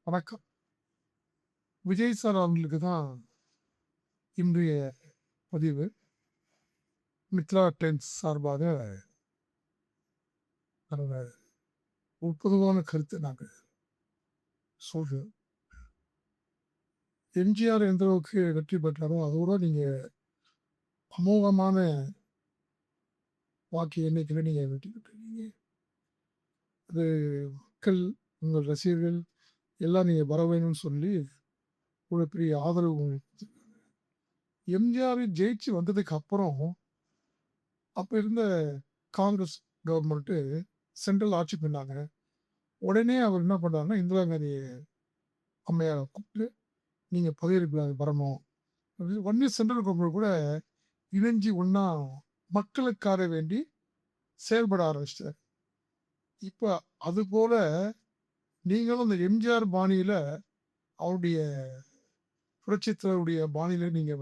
வணக்கம். விஜய் சார் அவர்களுக்கு தான் இன்றைய பதிவு. மித்ரா டைம்ஸ் சார்பாக நாங்க ஒரு பொதுவான கருத்தை நாங்க சொல்றோம். எம்ஜிஆர் எந்த அளவுக்கு வெற்றி பெற்றாரோ, அதோட நீங்க அமோகமான வாக்கு எண்ணிக்கையில நீங்க வெற்றி பெற்றிருக்கீங்க. அது மக்கள், உங்கள் ரசிகர்கள் எல்லாம் நீங்க வர வேணும்னு சொல்லி ஒரு பெரிய ஆதரவு உங்களுக்கு. எம்ஜிஆர் ஜெயிச்சு வந்ததுக்கு அப்புறம், அப்ப இருந்த காங்கிரஸ் கவர்மெண்ட்டு சென்ட்ரல் ஆட்சி பண்ணாங்க. உடனே அவர் என்ன பண்றாருன்னா, இந்திரா காந்தி அம்மையார கூப்பிட்டு, நீங்க பதவிக்கு வரணும். ஒன்லி சென்ட்ரல் கவர்மெண்ட் கூட இணைஞ்சு ஒண்ணா மக்களுக்காக வேண்டி செயல்பட ஆரம்பிச்சிட்டாரு. இப்ப அதுபோல நீங்களும் இந்த எம்ஜிஆர் பாணியில, அவருடைய புரட்சித் தலைவருடைய பாணியில நீங்க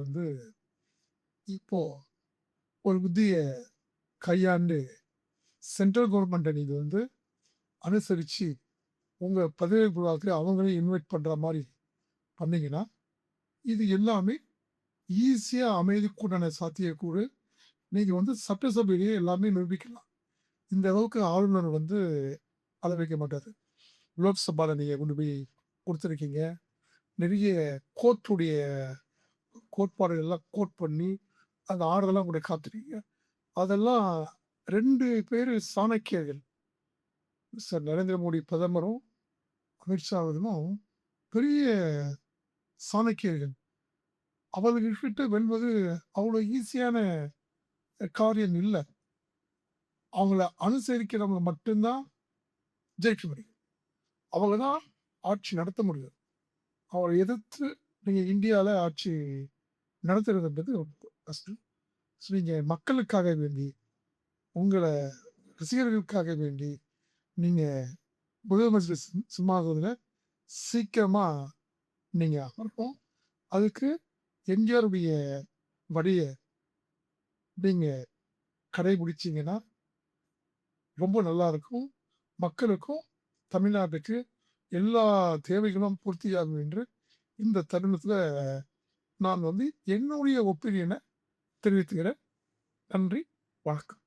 இப்போ ஒரு புத்திய கையாண்டு சென்ட்ரல் கவர்மெண்ட்ட நீங்க அனுசரிச்சு, உங்க பதவி விழாவுக்கு அவங்களையும் இன்வைட் பண்ற மாரி பண்ணீங்கன்னா, இது எல்லாமே ஈஸியா அமையக்கூடிய சாத்தியக்கூறு. நீங்க சட்டசபையிலேயே எல்லாமே நிரூபிக்கலாம். இந்த அளவுக்கு ஆளுநர் அத வைக்க மாட்டாரு. லோக்சபால நீங்க கொண்டு போய் குடுத்துருக்கீங்க. நிறைய கோர்ட்டுடைய கோட்பாடுகள்லாம் கோட் பண்ணி, அந்த ஆர்டர்லாம் கூட காத்துருக்கீங்க. அதெல்லாம் 2 பேரு சாணக்கியர்கள். மிஸ்டர் நரேந்திர மோடி பிரதமரும், அமித்ஷா அவர்களும் பெரிய சாணக்கியர்கள். அவர்கள்கிட்ட வெல்வது அவ்வளோ ஈஸியான காரியம் இல்ல. அவங்கள அனுசரிக்கிறவங்க மட்டும்தான் ஜெயிக்க முடியும். அவங்க தான் ஆட்சி நடத்த முடியும். அவரை எதிர்த்து நீங்க இந்தியால ஆட்சி நடத்துறதுன்றது ரொம்ப கஷ்டம். ஸோ நீங்க மக்களுக்காக வேண்டி, உங்கள ரசிகர்களுக்காக வேண்டி, நீங்க முதலமைச்சர் சிம்மாசனத்துல சீக்கிரமா நீங்க அமரணும். அதுக்கு எம்ஜிஆருடைய வழிய நீங்க கடைபிடிச்சீங்கன்னா ரொம்ப நல்லா இருக்கும். மக்களுக்கும், தமிழ்நாட்டுக்கு எல்லா தேவைகளும் பூர்த்தியாகும் என்று இந்த தருணத்துல நான் என்னுடைய ஒப்பீனியன தெரிவித்துக்கிறேன். நன்றி, வணக்கம்.